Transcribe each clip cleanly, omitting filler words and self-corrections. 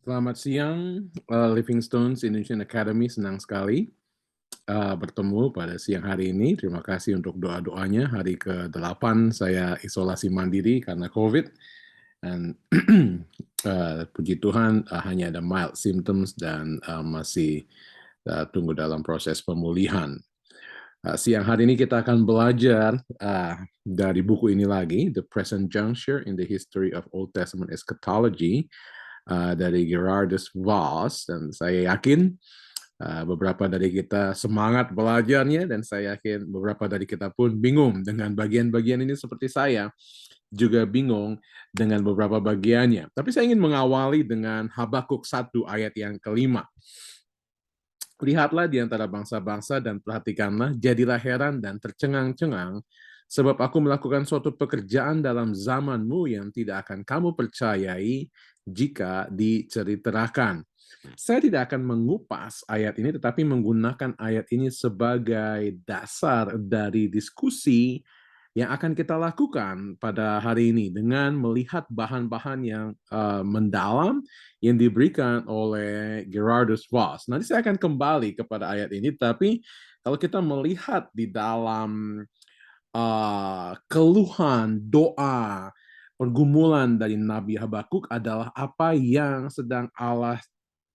Selamat siang, Living Stones Indonesian Academy. Senang sekali, bertemu pada siang hari ini. Terima kasih untuk doa-doanya. Hari ke-8 saya isolasi mandiri karena Covid dan, puji Tuhan, hanya ada mild symptoms dan, masih, tunggu dalam proses pemulihan. Siang hari ini kita akan belajar, dari buku ini lagi, The Present Juncture in the History of Old Testament Eschatology, dari Gerardus Voss, dan saya yakin beberapa dari kita semangat belajarnya, dan saya yakin beberapa dari kita pun bingung dengan bagian-bagian ini seperti saya juga bingung dengan beberapa bagiannya. Tapi saya ingin mengawali dengan Habakuk 1 ayat yang kelima. Lihatlah di antara bangsa-bangsa dan perhatikanlah, jadilah heran dan tercengang-cengang, sebab aku melakukan suatu pekerjaan dalam zamanmu yang tidak akan kamu percayai jika diceritakan. Saya tidak akan mengupas ayat ini, tetapi menggunakan ayat ini sebagai dasar dari diskusi yang akan kita lakukan pada hari ini dengan melihat bahan-bahan yang mendalam yang diberikan oleh Gerardus Voss. Nanti saya akan kembali kepada ayat ini, tapi kalau kita melihat di dalam keluhan, doa, pergumulan dari Nabi Habakuk adalah apa yang sedang Allah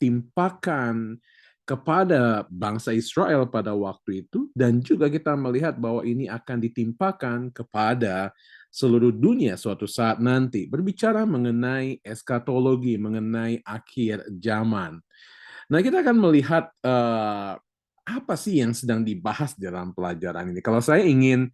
timpakan kepada bangsa Israel pada waktu itu, dan juga kita melihat bahwa ini akan ditimpakan kepada seluruh dunia suatu saat nanti. Berbicara mengenai eskatologi, mengenai akhir zaman. Nah, kita akan melihat apa sih yang sedang dibahas dalam pelajaran ini. Kalau saya ingin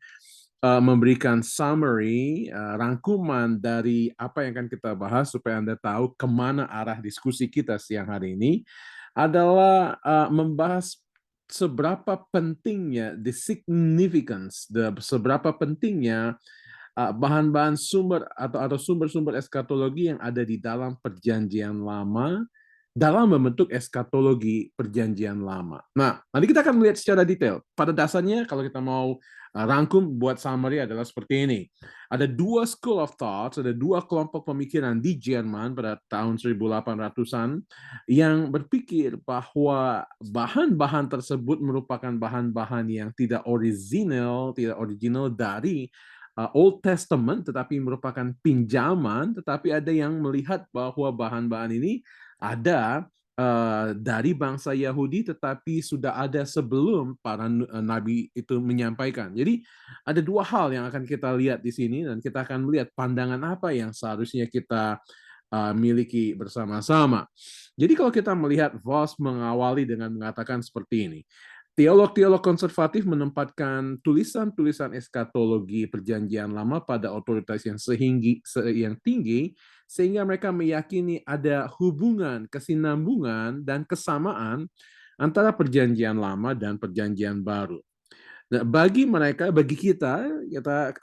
memberikan summary, rangkuman dari apa yang akan kita bahas supaya Anda tahu kemana arah diskusi kita siang hari ini, adalah membahas seberapa pentingnya the significance, seberapa pentingnya bahan-bahan sumber atau sumber-sumber eskatologi yang ada di dalam perjanjian lama dalam membentuk eskatologi perjanjian lama. Nah, nanti kita akan melihat secara detail. Pada dasarnya kalau kita mau rangkum buat summary adalah seperti ini. Ada dua school of thoughts, ada dua kelompok pemikiran di Jerman pada tahun 1800-an yang berpikir bahwa bahan-bahan tersebut merupakan bahan-bahan yang tidak original dari Old Testament, tetapi merupakan pinjaman, tetapi ada yang melihat bahwa bahan-bahan ini ada dari bangsa Yahudi, tetapi sudah ada sebelum para nabi itu menyampaikan. Jadi ada dua hal yang akan kita lihat di sini, dan kita akan melihat pandangan apa yang seharusnya kita miliki bersama-sama. Jadi kalau kita melihat, Voss mengawali dengan mengatakan seperti ini. Teolog-teolog konservatif menempatkan tulisan-tulisan eskatologi perjanjian lama pada otoritas yang tinggi, sehingga mereka meyakini ada hubungan, kesinambungan, dan kesamaan antara perjanjian lama dan perjanjian baru. Nah, bagi kita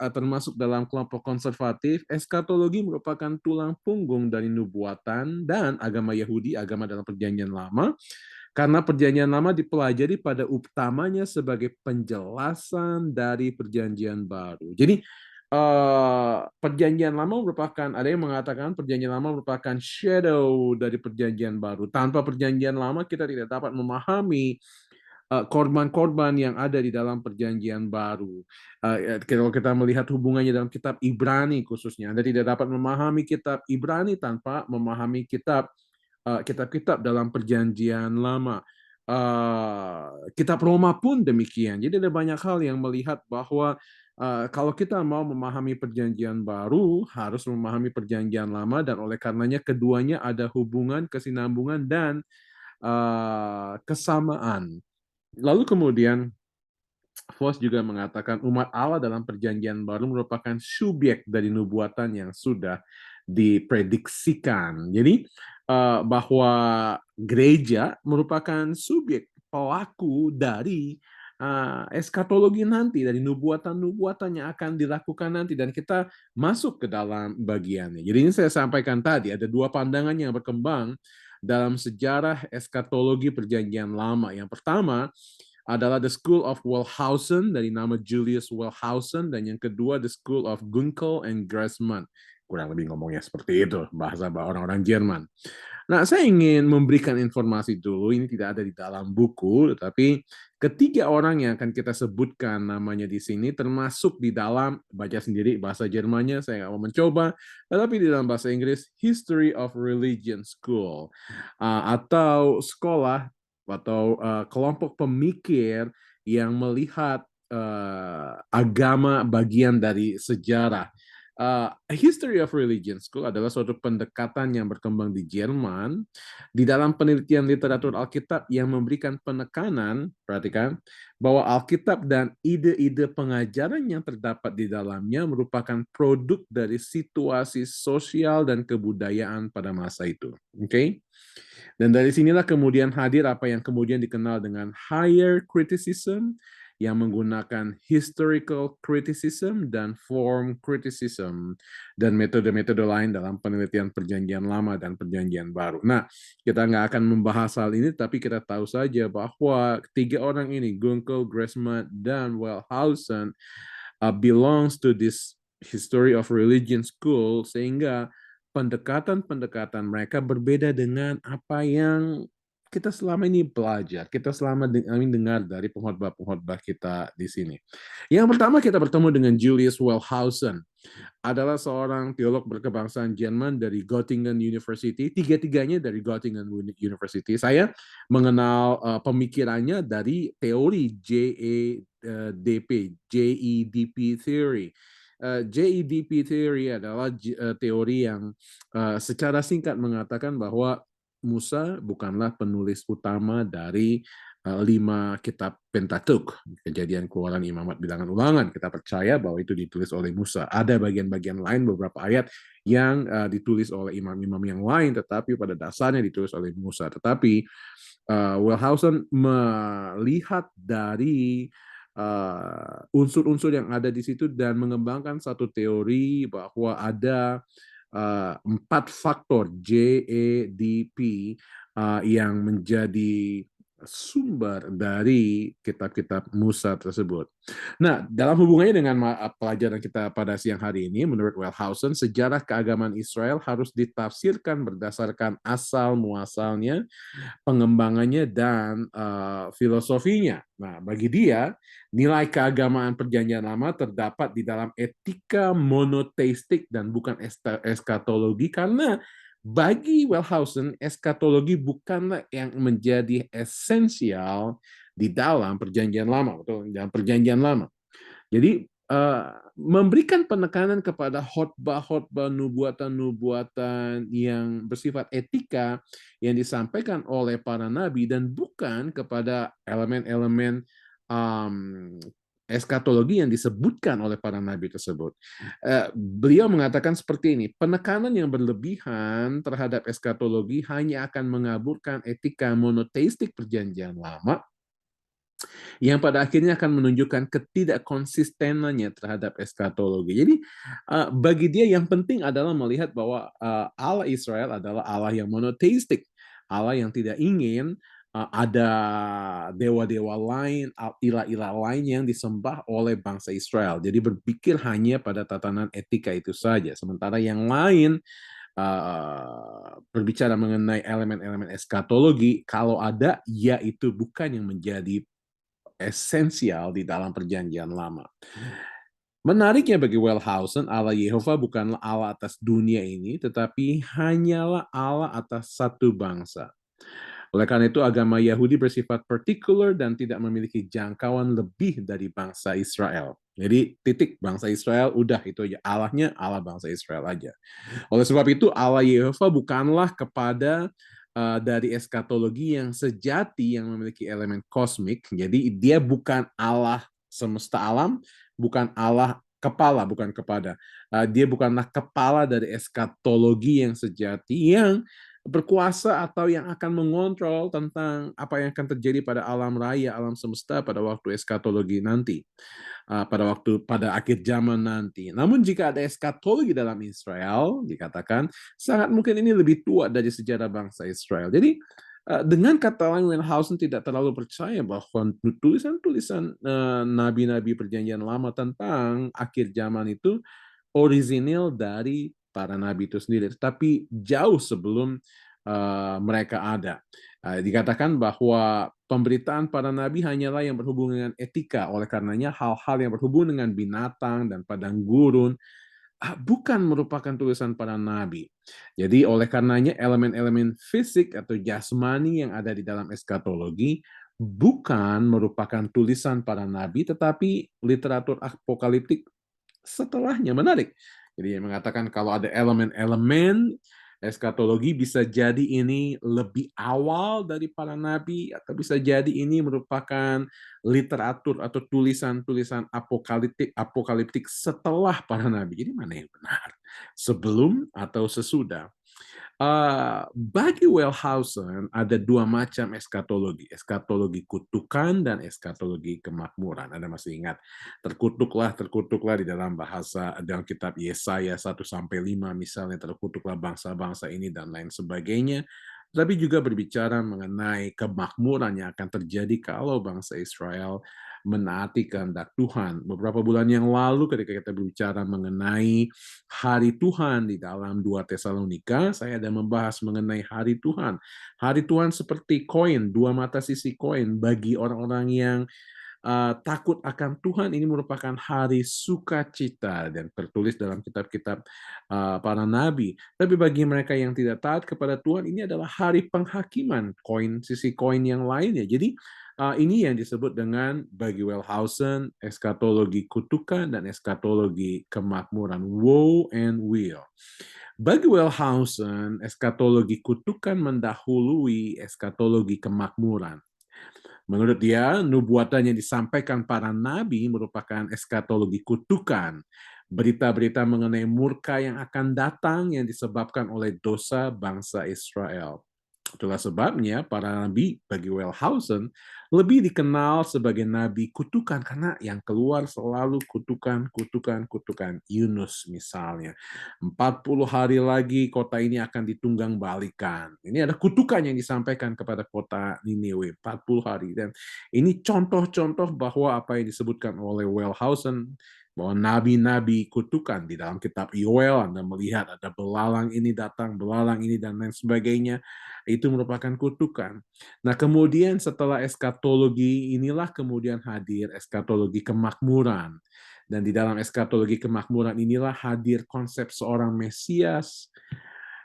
termasuk dalam kelompok konservatif, eskatologi merupakan tulang punggung dari nubuatan dan agama Yahudi, agama dalam perjanjian lama, karena perjanjian lama dipelajari pada utamanya sebagai penjelasan dari perjanjian baru. Jadi perjanjian lama merupakan, ada yang mengatakan perjanjian lama merupakan shadow dari perjanjian baru. Tanpa perjanjian lama kita tidak dapat memahami korban-korban yang ada di dalam perjanjian baru. Kalau kita melihat hubungannya dalam kitab Ibrani khususnya, Anda tidak dapat memahami kitab Ibrani tanpa memahami kitab-kitab dalam perjanjian lama. Kitab Roma pun demikian. Jadi ada banyak hal yang melihat bahwa kalau kita mau memahami perjanjian baru, harus memahami perjanjian lama, dan oleh karenanya keduanya ada hubungan, kesinambungan, dan kesamaan. Lalu kemudian Voss juga mengatakan umat Allah dalam perjanjian baru merupakan subjek dari nubuatan yang sudah diprediksikan. Jadi bahwa gereja merupakan subjek pelaku dari eskatologi nanti, dari nubuatan-nubuatan yang akan dilakukan nanti, dan kita masuk ke dalam bagiannya. Jadi ini saya sampaikan tadi, ada dua pandangan yang berkembang dalam sejarah eskatologi perjanjian lama. Yang pertama adalah The School of Wellhausen dari nama Julius Wellhausen, dan yang kedua The School of Gunkel and Grassmann. Kurang lebih ngomongnya seperti itu, bahasa orang-orang Jerman. Nah, saya ingin memberikan informasi dulu, ini tidak ada di dalam buku, tetapi ketiga orang yang akan kita sebutkan namanya di sini, termasuk di dalam, baca sendiri bahasa Jermannya, saya nggak mau mencoba, tetapi di dalam bahasa Inggris, History of Religion School, atau sekolah, atau kelompok pemikir yang melihat agama bagian dari sejarah. History of Religion School adalah suatu pendekatan yang berkembang di Jerman di dalam penelitian literatur Alkitab yang memberikan penekanan, perhatikan, bahwa Alkitab dan ide-ide pengajaran yang terdapat di dalamnya merupakan produk dari situasi sosial dan kebudayaan pada masa itu. Oke? Dan dari sinilah kemudian hadir apa yang kemudian dikenal dengan higher criticism, yang menggunakan historical criticism dan form criticism, dan metode-metode lain dalam penelitian perjanjian lama dan perjanjian baru. Nah, kita nggak akan membahas hal ini, tapi kita tahu saja bahwa tiga orang ini, Gunkel, Gressman, dan Wellhausen, belongs to this history of religion school, sehingga pendekatan-pendekatan mereka berbeda dengan apa yang kita selama ini belajar, kita selama ini dengar dari pengkhotbah-pengkhotbah kita di sini. Yang pertama kita bertemu dengan Julius Wellhausen, adalah seorang teolog berkebangsaan Jerman dari Göttingen University, tiga-tiganya dari Göttingen University. Saya mengenal pemikirannya dari teori JEDP theory. JEDP theory adalah teori yang secara singkat mengatakan bahwa Musa bukanlah penulis utama dari 5 kitab Pentateuch, Kejadian, Keluaran, Imamat, Bilangan, Ulangan. Kita percaya bahwa itu ditulis oleh Musa. Ada bagian-bagian lain, beberapa ayat yang ditulis oleh imam-imam yang lain, tetapi pada dasarnya ditulis oleh Musa. Tetapi Wellhausen melihat dari unsur-unsur yang ada di situ dan mengembangkan satu teori bahwa ada 4 faktor JEDP yang menjadi sumber dari kitab-kitab Musa tersebut. Nah, dalam hubungannya dengan pelajaran kita pada siang hari ini, menurut Wellhausen, sejarah keagamaan Israel harus ditafsirkan berdasarkan asal muasalnya, pengembangannya, dan filosofinya. Nah, bagi dia, nilai keagamaan perjanjian lama terdapat di dalam etika monoteistik dan bukan eskatologi, karena bagi Wellhausen, eskatologi bukanlah yang menjadi esensial di dalam perjanjian lama, betul, dalam perjanjian lama. Jadi memberikan penekanan kepada khotbah-khotbah, nubuatan-nubuatan yang bersifat etika yang disampaikan oleh para nabi dan bukan kepada elemen-elemen eskatologi yang disebutkan oleh para nabi tersebut. Beliau mengatakan seperti ini, penekanan yang berlebihan terhadap eskatologi hanya akan mengaburkan etika monoteistik perjanjian lama yang pada akhirnya akan menunjukkan ketidakkonsistenannya terhadap eskatologi. Jadi bagi dia yang penting adalah melihat bahwa Allah Israel adalah Allah yang monoteistik, Allah yang tidak ingin ada dewa-dewa lain, ilah-ilah lain yang disembah oleh bangsa Israel. Jadi berpikir hanya pada tatanan etika itu saja. Sementara yang lain berbicara mengenai elemen-elemen eskatologi, kalau ada, ya itu bukan yang menjadi esensial di dalam perjanjian lama. Menariknya bagi Wellhausen, Allah Yehova bukanlah Allah atas dunia ini, tetapi hanyalah Allah atas satu bangsa. Oleh karena itu, agama Yahudi bersifat partikular dan tidak memiliki jangkauan lebih dari bangsa Israel. Jadi titik, bangsa Israel, udah itu aja. Allahnya Allah bangsa Israel aja. Oleh sebab itu, Allah Yehova bukanlah kepada dari eskatologi yang sejati yang memiliki elemen kosmik. Jadi dia bukan Allah semesta alam, bukan Allah kepala, bukan kepada. Dia bukanlah kepala dari eskatologi yang sejati yang berkuasa atau yang akan mengontrol tentang apa yang akan terjadi pada alam raya, alam semesta pada waktu eskatologi nanti, pada akhir zaman nanti. Namun jika ada eskatologi dalam Israel, dikatakan sangat mungkin ini lebih tua dari sejarah bangsa Israel. Jadi dengan kata lain, Wellhausen tidak terlalu percaya bahwa tulisan-tulisan nabi-nabi perjanjian lama tentang akhir zaman itu orisinil dari para nabi itu sendiri, tapi jauh sebelum mereka ada. Dikatakan bahwa pemberitaan para nabi hanyalah yang berhubungan dengan etika, oleh karenanya hal-hal yang berhubungan dengan binatang dan padang gurun bukan merupakan tulisan para nabi. Jadi oleh karenanya elemen-elemen fisik atau jasmani yang ada di dalam eskatologi bukan merupakan tulisan para nabi, tetapi literatur apokaliptik setelahnya. Menarik. Jadi mengatakan kalau ada elemen-elemen eskatologi, bisa jadi ini lebih awal dari para nabi, atau bisa jadi ini merupakan literatur atau tulisan-tulisan apokaliptik setelah para nabi. Jadi mana yang benar? Sebelum atau sesudah? Bagi Wellhausen ada dua macam eskatologi kutukan dan eskatologi kemakmuran. Anda masih ingat, terkutuklah di dalam bahasa dalam kitab Yesaya 1-5 misalnya, terkutuklah bangsa-bangsa ini dan lain sebagainya. Tapi juga berbicara mengenai kemakmuran yang akan terjadi kalau bangsa Israel menaati kehendak Tuhan. Beberapa bulan yang lalu ketika kita berbicara mengenai hari Tuhan di dalam 2 Tesalonika, saya ada membahas mengenai hari Tuhan. Hari Tuhan seperti koin, dua mata sisi koin bagi orang-orang yang takut akan Tuhan. Ini merupakan hari sukacita dan tertulis dalam kitab-kitab para nabi. Tapi bagi mereka yang tidak taat kepada Tuhan, ini adalah hari penghakiman, sisi koin yang lainnya. Jadi ini yang disebut dengan bagi Wellhausen eskatologi kutukan dan eskatologi kemakmuran, woe and will. Bagi Wellhausen, eskatologi kutukan mendahului eskatologi kemakmuran. Menurut dia, nubuatan yang disampaikan para nabi merupakan eskatologi kutukan, berita-berita mengenai murka yang akan datang yang disebabkan oleh dosa bangsa Israel. Itulah sebabnya para nabi bagi Wellhausen lebih dikenal sebagai nabi kutukan, karena yang keluar selalu kutukan, kutukan, kutukan. Yunus misalnya, 40 hari lagi kota ini akan ditunggang balikan. Ini ada kutukan yang disampaikan kepada kota Niniwe, 40 hari. Dan ini contoh-contoh bahwa apa yang disebutkan oleh Wellhausen, bahwa nabi-nabi kutukan di dalam kitab Yoel, Anda melihat ada belalang ini datang, belalang ini dan lain sebagainya, itu merupakan kutukan. Nah, kemudian setelah eskatologi inilah kemudian hadir eskatologi kemakmuran. Dan di dalam eskatologi kemakmuran inilah hadir konsep seorang Mesias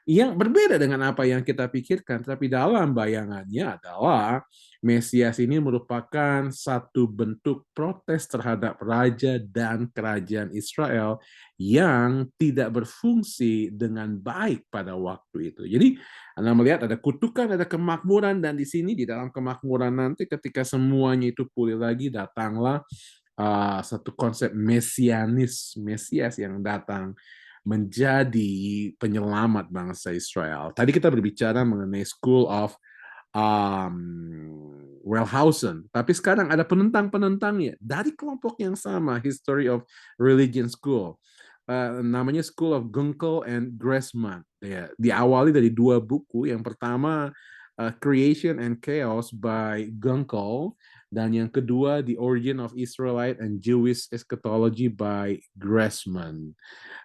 yang berbeda dengan apa yang kita pikirkan, tapi dalam bayangannya adalah Mesias ini merupakan satu bentuk protes terhadap raja dan kerajaan Israel yang tidak berfungsi dengan baik pada waktu itu. Jadi Anda melihat ada kutukan, ada kemakmuran, dan di sini di dalam kemakmuran nanti ketika semuanya itu pulih lagi, datanglah satu konsep Mesianis, Mesias yang datang menjadi penyelamat bangsa Israel. Tadi kita berbicara mengenai School of Wellhausen, tapi sekarang ada penentang-penentangnya dari kelompok yang sama, History of Religion School. Namanya School of Gunkel and Gressman. Ya, diawali dari dua buku. Yang pertama Creation and Chaos by Gunkel, dan yang kedua The Origin of Israelite and Jewish Eschatology by Gressman.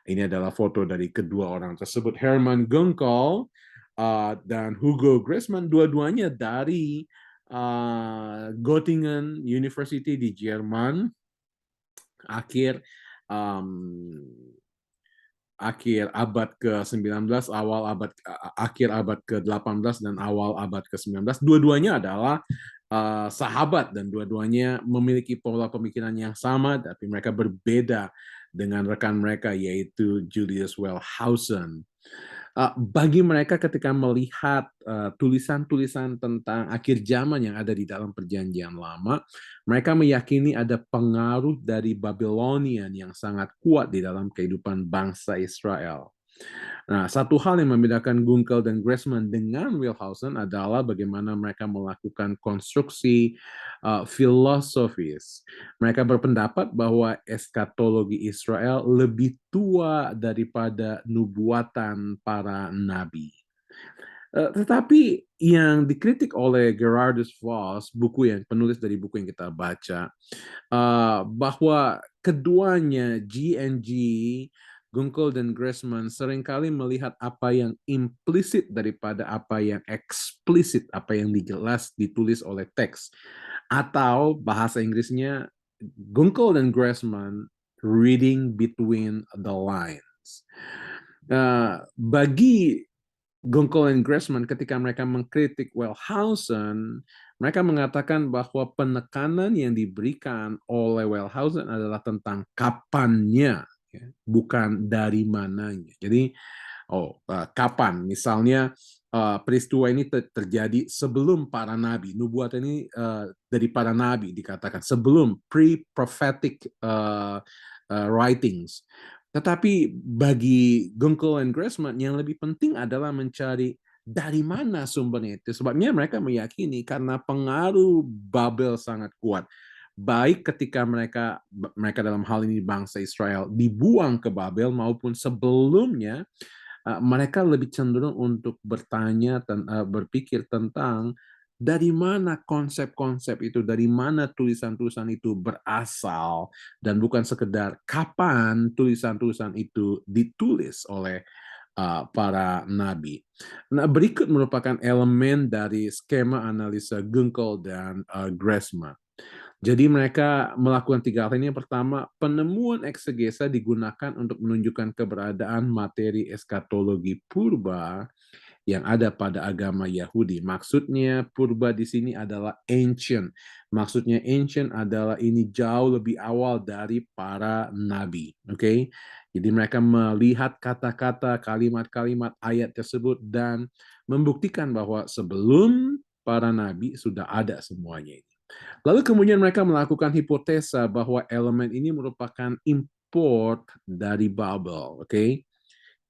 Ini adalah foto dari kedua orang tersebut, Hermann Gunkel dan Hugo Gressman, dua-duanya dari Göttingen University di Jerman, akhir abad ke-19, akhir abad ke-18 dan awal abad ke-19. Dua-duanya adalah sahabat dan dua-duanya memiliki pola pemikiran yang sama, tapi mereka berbeda dengan rekan mereka yaitu Julius Wellhausen. Bagi mereka ketika melihat tulisan-tulisan tentang akhir zaman yang ada di dalam Perjanjian Lama, mereka meyakini ada pengaruh dari Babylonian yang sangat kuat di dalam kehidupan bangsa Israel. Nah, satu hal yang membedakan Gunkel dan Gressman dengan Wellhausen adalah bagaimana mereka melakukan konstruksi filosofis. Mereka berpendapat bahwa eskatologi Israel lebih tua daripada nubuatan para nabi. Tetapi yang dikritik oleh Gerardus Voss, penulis dari buku yang kita baca, bahwa keduanya G&G Gunkel dan Grassman seringkali melihat apa yang implisit daripada apa yang eksplisit, apa yang ditulis oleh teks. Atau bahasa Inggrisnya, Gunkel dan Grassman reading between the lines. Bagi Gunkel dan Grassman ketika mereka mengkritik Wellhausen, mereka mengatakan bahwa penekanan yang diberikan oleh Wellhausen adalah tentang kapannya, ya, bukan dari mananya. Jadi, kapan? Misalnya peristiwa ini terjadi sebelum para nabi. Nubuat ini dari para nabi dikatakan sebelum pre-prophetic writings. Tetapi bagi Gunkel and Grassman yang lebih penting adalah mencari dari mana sumbernya itu. Sebabnya mereka meyakini karena pengaruh Babel sangat kuat. Baik ketika mereka dalam hal ini bangsa Israel dibuang ke Babel maupun sebelumnya, mereka lebih cenderung untuk berpikir tentang dari mana konsep-konsep itu, dari mana tulisan-tulisan itu berasal, dan bukan sekedar kapan tulisan-tulisan itu ditulis oleh para nabi. Nah, berikut merupakan elemen dari skema analisa Gunkel dan Grassman. Jadi mereka melakukan 3 hal ini. Yang pertama, penemuan eksegesa digunakan untuk menunjukkan keberadaan materi eskatologi purba yang ada pada agama Yahudi. Maksudnya purba di sini adalah ancient. Maksudnya ancient adalah ini jauh lebih awal dari para nabi. Oke? Jadi mereka melihat kata-kata, kalimat-kalimat ayat tersebut dan membuktikan bahwa sebelum para nabi sudah ada semuanya ini. Lalu kemudian mereka melakukan hipotesa bahwa elemen ini merupakan import dari Babel. Oke?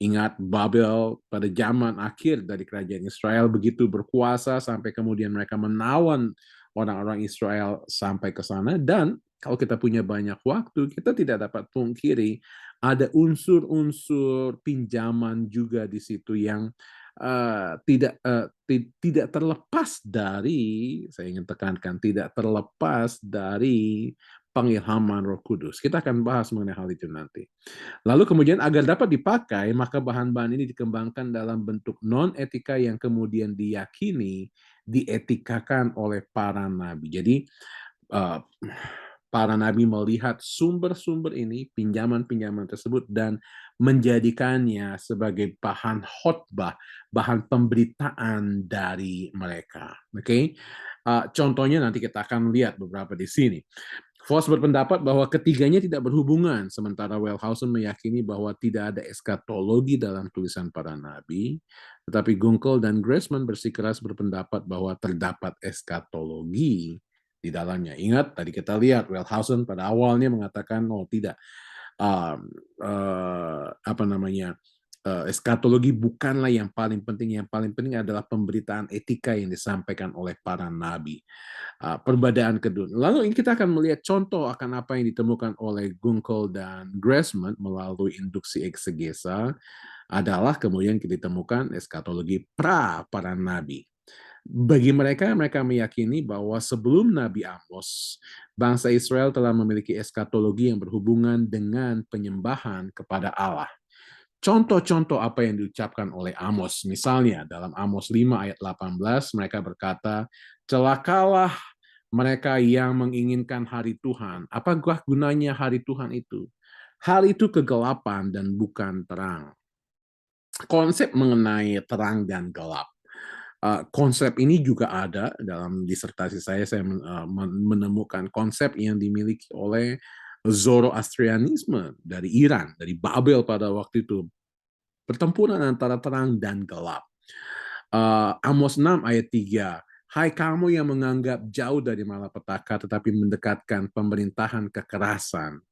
Ingat Babel pada zaman akhir dari kerajaan Israel begitu berkuasa sampai kemudian mereka menawan orang-orang Israel sampai ke sana. Dan kalau kita punya banyak waktu, kita tidak dapat pungkiri ada unsur-unsur pinjaman juga di situ yang tidak terlepas dari, saya ingin tekankan, tidak terlepas dari pengilhaman Roh Kudus. Kita akan bahas mengenai hal itu nanti. Lalu kemudian agar dapat dipakai, maka bahan-bahan ini dikembangkan dalam bentuk non-etika yang kemudian diyakini dietikakan oleh para nabi. Jadi para nabi melihat sumber-sumber ini, pinjaman-pinjaman tersebut, dan menjadikannya sebagai bahan khotbah, bahan pemberitaan dari mereka. Oke, contohnya nanti kita akan lihat beberapa di sini. Voss berpendapat bahwa ketiganya tidak berhubungan, sementara Wellhausen meyakini bahwa tidak ada eskatologi dalam tulisan para nabi, tetapi Gunkel dan Grassman bersikeras berpendapat bahwa terdapat eskatologi di dalamnya. Ingat, tadi kita lihat Wellhausen pada awalnya mengatakan, oh tidak, eskatologi bukanlah yang paling penting adalah pemberitaan etika yang disampaikan oleh para nabi. Perbedaan kedua. Lalu ini kita akan melihat contoh akan apa yang ditemukan oleh Gunkel dan Grassman melalui induksi eksegesa adalah kemudian ditemukan eskatologi pra para nabi. Bagi mereka meyakini bahwa sebelum Nabi Amos, bangsa Israel telah memiliki eskatologi yang berhubungan dengan penyembahan kepada Allah. Contoh-contoh apa yang diucapkan oleh Amos, misalnya dalam Amos 5 ayat 18, mereka berkata, celakalah mereka yang menginginkan hari Tuhan. Apakah gunanya hari Tuhan itu? Hari itu kegelapan dan bukan terang. Konsep mengenai terang dan gelap. Konsep ini juga ada dalam disertasi saya menemukan konsep yang dimiliki oleh Zoroastrianisme dari Iran, dari Babel pada waktu itu. Pertempuran antara terang dan gelap. Amos 6 ayat 3. Hai kamu yang menganggap jauh dari malapetaka tetapi mendekatkan pemerintahan kekerasan.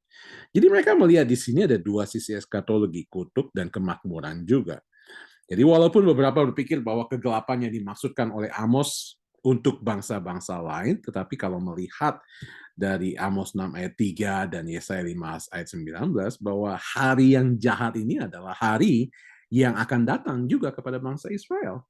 Jadi mereka melihat di sini ada dua sisi eskatologi, kutuk dan kemakmuran juga. Jadi walaupun beberapa berpikir bahwa kegelapan yang dimaksudkan oleh Amos untuk bangsa-bangsa lain, tetapi kalau melihat dari Amos 6 ayat 3 dan Yesaya 5 ayat 19, bahwa hari yang jahat ini adalah hari yang akan datang juga kepada bangsa Israel.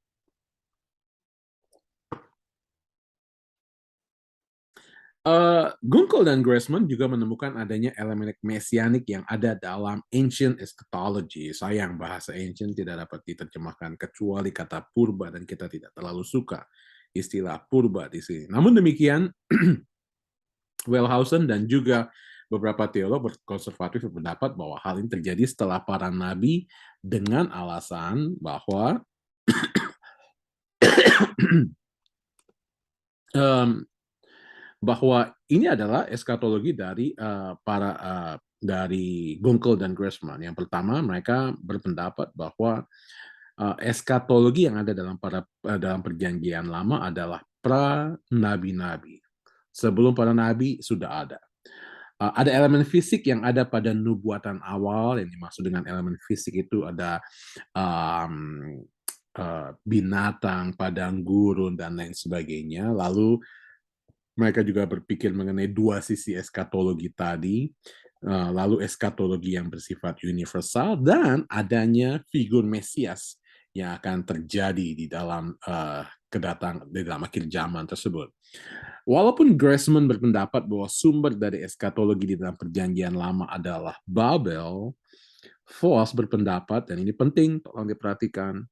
Gunkel dan Grassman juga menemukan adanya elemen mesianik yang ada dalam ancient eschatology. Sayang bahasa ancient tidak dapat diterjemahkan kecuali kata purba dan kita tidak terlalu suka istilah purba di sini. Namun demikian, Wellhausen dan juga beberapa teolog konservatif berpendapat bahwa hal ini terjadi setelah para nabi dengan alasan bahwa um, bahwa ini adalah eskatologi dari dari Gunkel dan Grassman. Yang pertama, mereka berpendapat bahwa eskatologi yang ada dalam perjanjian lama adalah pra nabi-nabi. Sebelum para nabi sudah ada. Ada elemen fisik yang ada pada nubuatan awal, yang dimaksud dengan elemen fisik itu ada um, binatang, padang gurun, dan lain sebagainya. Lalu mereka juga berpikir mengenai dua sisi eskatologi tadi, lalu eskatologi yang bersifat universal, dan adanya figur Mesias yang akan terjadi di dalam di dalam akhir zaman tersebut. Walaupun Grassman berpendapat bahwa sumber dari eskatologi di dalam perjanjian lama adalah Babel, Voss berpendapat, dan ini penting, tolong diperhatikan,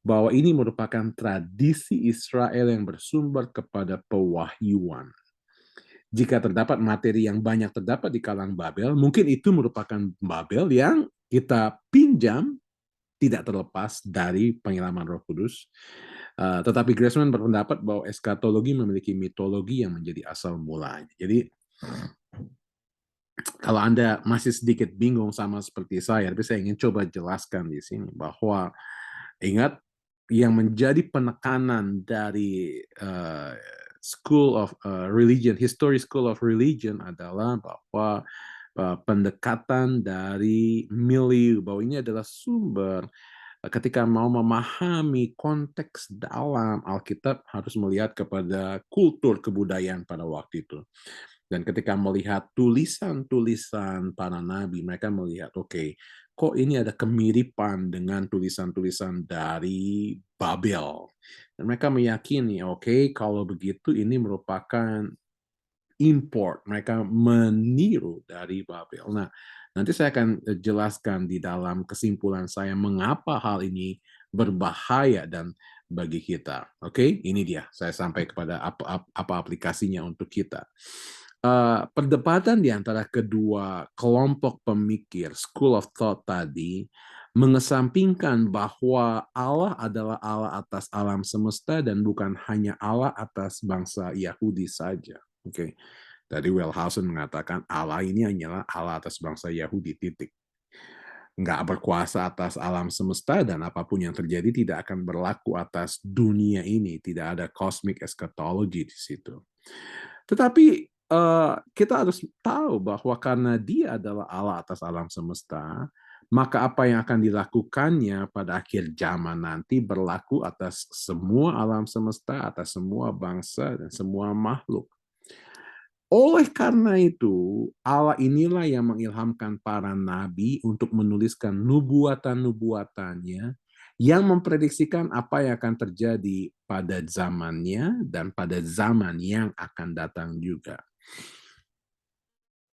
bahwa ini merupakan tradisi Israel yang bersumber kepada pewahyuan. Jika terdapat materi yang banyak terdapat di kalangan Babel, mungkin itu merupakan Babel yang kita pinjam tidak terlepas dari pengalaman Roh Kudus. Tetapi Grassman berpendapat bahwa eskatologi memiliki mitologi yang menjadi asal mulanya. Jadi kalau Anda masih sedikit bingung sama seperti saya, tapi saya ingin coba jelaskan di sini bahwa ingat yang menjadi penekanan dari School of Religion, History School of Religion adalah bahwa pendekatan dari milieu, bahwa ini adalah sumber. Ketika mau memahami konteks dalam Alkitab harus melihat kepada kultur kebudayaan pada waktu itu. Dan ketika melihat tulisan-tulisan para nabi, mereka melihat, oke, kok ini ada kemiripan dengan tulisan-tulisan dari Babel. Dan mereka meyakini, oke, kalau begitu ini merupakan import, mereka meniru dari Babel. Nah, nanti saya akan jelaskan di dalam kesimpulan saya mengapa hal ini berbahaya dan bagi kita. Oke, ini dia. Saya sampai kepada apa aplikasinya untuk kita. Perdebatan di antara kedua kelompok pemikir School of Thought tadi mengesampingkan bahwa Allah adalah Allah atas alam semesta dan bukan hanya Allah atas bangsa Yahudi saja. Oke, tadi Wellhausen mengatakan Allah ini hanyalah Allah atas bangsa Yahudi, titik. Nggak berkuasa atas alam semesta dan apapun yang terjadi tidak akan berlaku atas dunia ini. Tidak ada cosmic eschatology di situ. Tetapi kita harus tahu bahwa karena dia adalah Allah atas alam semesta, maka apa yang akan dilakukannya pada akhir zaman nanti berlaku atas semua alam semesta, atas semua bangsa, dan semua makhluk. Oleh karena itu, Allah inilah yang mengilhamkan para nabi untuk menuliskan nubuatan-nubuatannya yang memprediksikan apa yang akan terjadi pada zamannya dan pada zaman yang akan datang juga.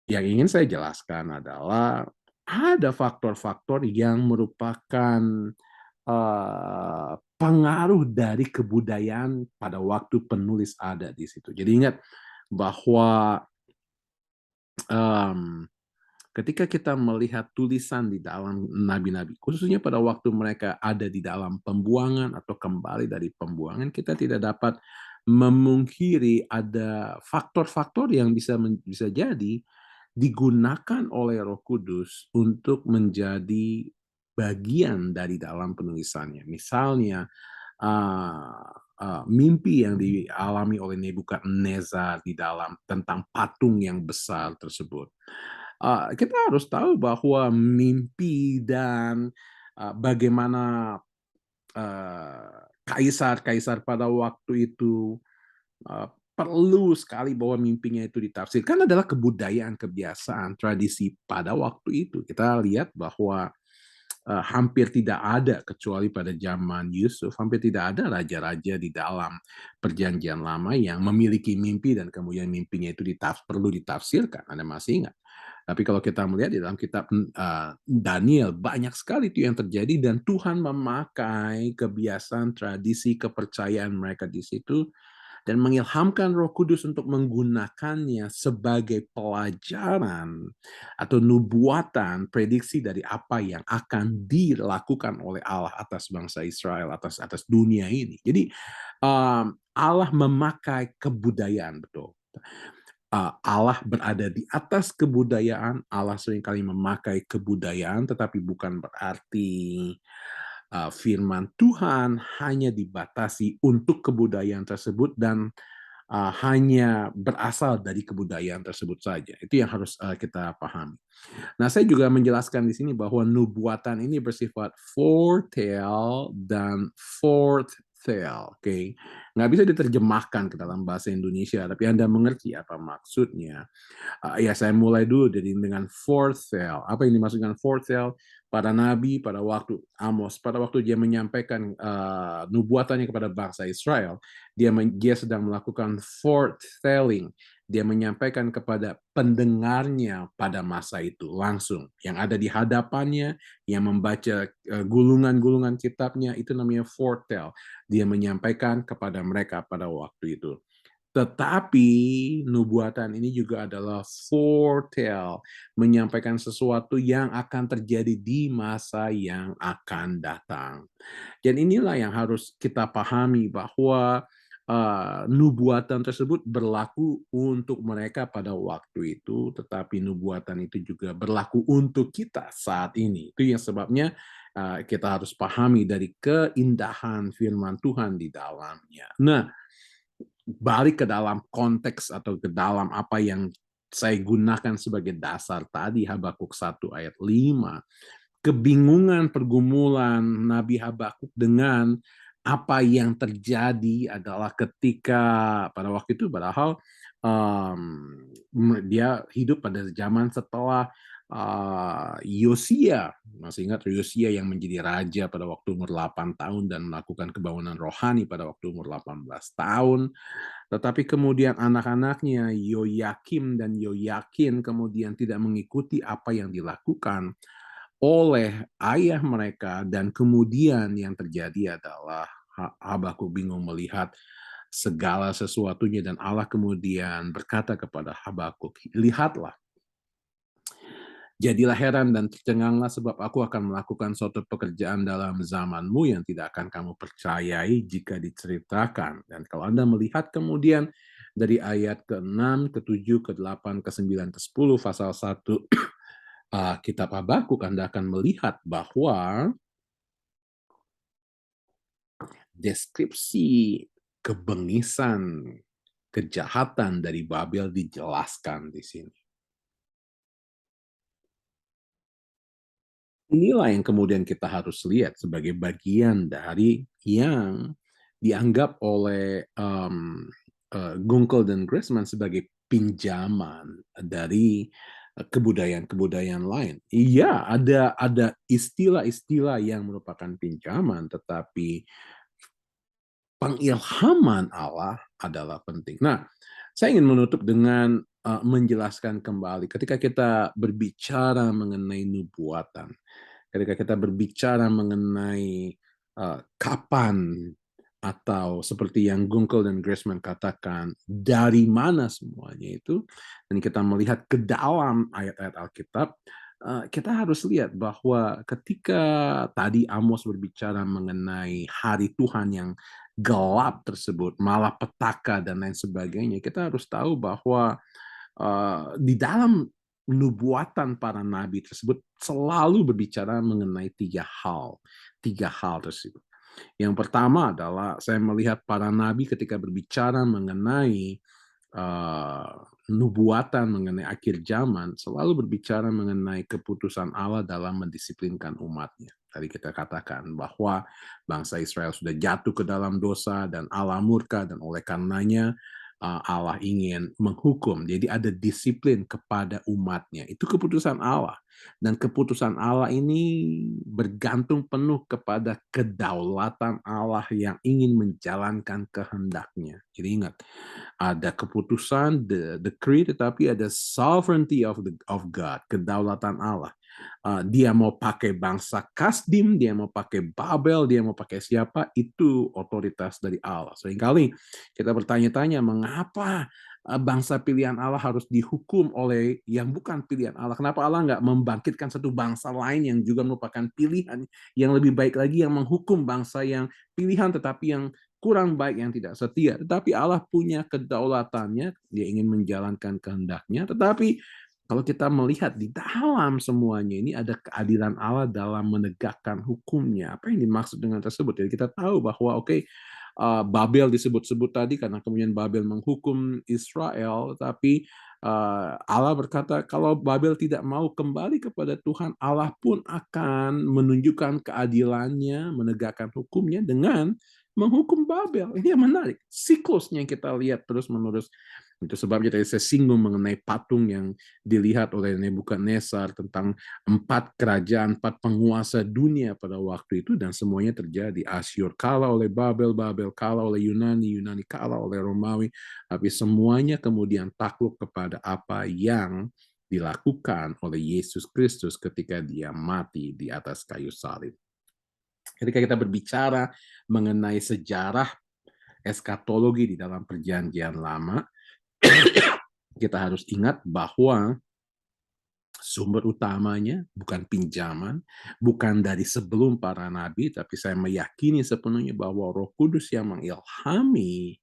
Yang ingin saya jelaskan adalah ada faktor-faktor yang merupakan pengaruh dari kebudayaan pada waktu penulis ada di situ. Jadi ingat bahwa ketika kita melihat tulisan di dalam nabi-nabi, khususnya pada waktu mereka ada di dalam pembuangan atau kembali dari pembuangan, kita tidak dapat memungkiri ada faktor-faktor yang bisa jadi digunakan oleh Roh Kudus untuk menjadi bagian dari dalam penulisannya. Misalnya, mimpi yang dialami oleh Nebukadnezar di dalam tentang patung yang besar tersebut. Kita harus tahu bahwa mimpi dan bagaimana kaisar-kaisar pada waktu itu perlu sekali bahwa mimpinya itu ditafsirkan adalah kebudayaan, kebiasaan, tradisi pada waktu itu. Kita lihat bahwa hampir tidak ada kecuali pada zaman Yusuf, hampir tidak ada raja-raja di dalam Perjanjian Lama yang memiliki mimpi dan kemudian mimpinya itu perlu ditafsirkan. Anda masih ingat? Tapi kalau kita melihat di dalam kitab Daniel, banyak sekali itu yang terjadi dan Tuhan memakai kebiasaan, tradisi, kepercayaan mereka di situ dan mengilhamkan Roh Kudus untuk menggunakannya sebagai pelajaran atau nubuatan, prediksi dari apa yang akan dilakukan oleh Allah atas bangsa Israel, atas dunia ini. Jadi Allah memakai kebudayaan, betul. Allah berada di atas kebudayaan, Allah seringkali memakai kebudayaan, tetapi bukan berarti firman Tuhan hanya dibatasi untuk kebudayaan tersebut dan hanya berasal dari kebudayaan tersebut saja. Itu yang harus kita pahami. Nah, saya juga menjelaskan di sini bahwa nubuatan ini bersifat foretell dan forthtell, oke? Nggak bisa diterjemahkan ke dalam bahasa Indonesia, tapi Anda mengerti apa maksudnya. Ya, saya mulai dulu dengan forthtell. Apa yang dimaksud dengan forthtell? Para nabi pada waktu Amos, pada waktu dia menyampaikan nubuatannya kepada bangsa Israel, dia sedang melakukan forthtelling. Dia menyampaikan kepada pendengarnya pada masa itu langsung. Yang ada di hadapannya, yang membaca gulungan-gulungan kitabnya, itu namanya forthtell. Dia menyampaikan kepada mereka pada waktu itu. Tetapi nubuatan ini juga adalah foretell, menyampaikan sesuatu yang akan terjadi di masa yang akan datang. Dan inilah yang harus kita pahami bahwa nubuatan tersebut berlaku untuk mereka pada waktu itu, tetapi nubuatan itu juga berlaku untuk kita saat ini. Itu yang sebabnya kita harus pahami dari keindahan firman Tuhan di dalamnya. Nah, balik ke dalam konteks atau ke dalam apa yang saya gunakan sebagai dasar tadi, Habakuk 1 ayat 5. Kebingungan pergumulan Nabi Habakuk dengan apa yang terjadi adalah ketika pada waktu itu padahal dia hidup pada zaman setelah Yosia. Masih ingat Yosia yang menjadi raja pada waktu umur 8 tahun dan melakukan kebangunan rohani pada waktu umur 18 tahun. Tetapi kemudian anak-anaknya Yoyakim dan Yoyakin kemudian tidak mengikuti apa yang dilakukan oleh ayah mereka dan kemudian yang terjadi adalah Habakuk bingung melihat segala sesuatunya dan Allah kemudian berkata kepada Habakuk, "Lihatlah, jadilah heran dan tercenganglah sebab aku akan melakukan suatu pekerjaan dalam zamanmu yang tidak akan kamu percayai jika diceritakan." Dan kalau Anda melihat kemudian dari ayat ke-6, ke-7, ke-8, ke-9, ke-10, pasal 1 kitab Habakuk, Anda akan melihat bahwa deskripsi kebengisan, kejahatan dari Babel dijelaskan di sini. Inilah yang kemudian kita harus lihat sebagai bagian dari yang dianggap oleh Gunkel dan Grassman sebagai pinjaman dari kebudayaan-kebudayaan lain. Iya, ada istilah-istilah yang merupakan pinjaman, tetapi pengilhaman Allah adalah penting. Nah, saya ingin menutup dengan menjelaskan kembali ketika kita berbicara mengenai nubuatan, ketika kita berbicara mengenai kapan atau seperti yang Gunkel dan Grassman katakan, dari mana semuanya itu, dan kita melihat ke dalam ayat-ayat Alkitab, kita harus lihat bahwa ketika tadi Amos berbicara mengenai hari Tuhan yang gelap tersebut, malapetaka dan lain sebagainya, kita harus tahu bahwa di dalam nubuatan para nabi tersebut selalu berbicara mengenai tiga hal tersebut. Yang pertama adalah saya melihat para nabi ketika berbicara mengenai nubuatan mengenai akhir zaman selalu berbicara mengenai keputusan Allah dalam mendisiplinkan umatnya. Tadi kita katakan bahwa bangsa Israel sudah jatuh ke dalam dosa dan Allah murka dan oleh karenanya Allah ingin menghukum. Jadi ada disiplin kepada umatnya. Itu keputusan Allah. Dan keputusan Allah ini bergantung penuh kepada kedaulatan Allah yang ingin menjalankan kehendaknya. Jadi ingat, ada keputusan, the decree, tetapi ada sovereignty of God, kedaulatan Allah. Dia mau pakai bangsa Kasdim, dia mau pakai Babel, dia mau pakai siapa, itu otoritas dari Allah. Seringkali kita bertanya-tanya, mengapa bangsa pilihan Allah harus dihukum oleh yang bukan pilihan Allah? Kenapa Allah nggak membangkitkan satu bangsa lain yang juga merupakan pilihan yang lebih baik lagi, yang menghukum bangsa yang pilihan tetapi yang kurang baik, yang tidak setia? Tetapi Allah punya kedaulatannya, dia ingin menjalankan kehendaknya, tetapi kalau kita melihat di dalam semuanya ini ada keadilan Allah dalam menegakkan hukumnya. Apa yang dimaksud dengan tersebut? Jadi kita tahu bahwa Babel disebut-sebut tadi karena kemudian Babel menghukum Israel, tapi Allah berkata kalau Babel tidak mau kembali kepada Tuhan, Allah pun akan menunjukkan keadilannya, menegakkan hukumnya dengan menghukum Babel. Ini yang menarik. Siklusnya yang kita lihat terus-menerus. Itu sebabnya tadi saya singgung mengenai patung yang dilihat oleh Nebukadnezar tentang 4 kerajaan, 4 penguasa dunia pada waktu itu, dan semuanya terjadi. Asyur kalah oleh Babel, Babel kalah oleh Yunani, Yunani kalah oleh Romawi, tapi semuanya kemudian takluk kepada apa yang dilakukan oleh Yesus Kristus ketika dia mati di atas kayu salib. Ketika kita berbicara mengenai sejarah eskatologi di dalam perjanjian lama, kita harus ingat bahwa sumber utamanya bukan pinjaman, bukan dari sebelum para nabi, tapi saya meyakini sepenuhnya bahwa Roh Kudus yang mengilhami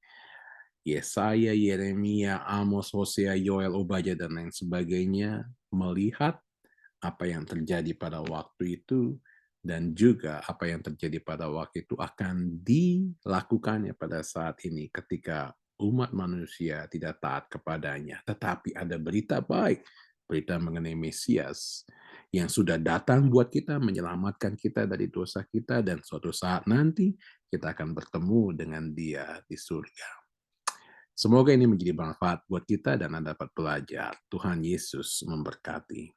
Yesaya, Yeremia, Amos, Hosea, Yoel, Obadya, dan lain sebagainya melihat apa yang terjadi pada waktu itu, dan juga apa yang terjadi pada waktu itu akan dilakukannya pada saat ini ketika umat manusia tidak taat kepadanya. Tetapi ada berita baik, berita mengenai Mesias yang sudah datang buat kita, menyelamatkan kita dari dosa kita, dan suatu saat nanti kita akan bertemu dengan dia di surga. Semoga ini menjadi bermanfaat buat kita dan Anda dapat belajar. Tuhan Yesus memberkati.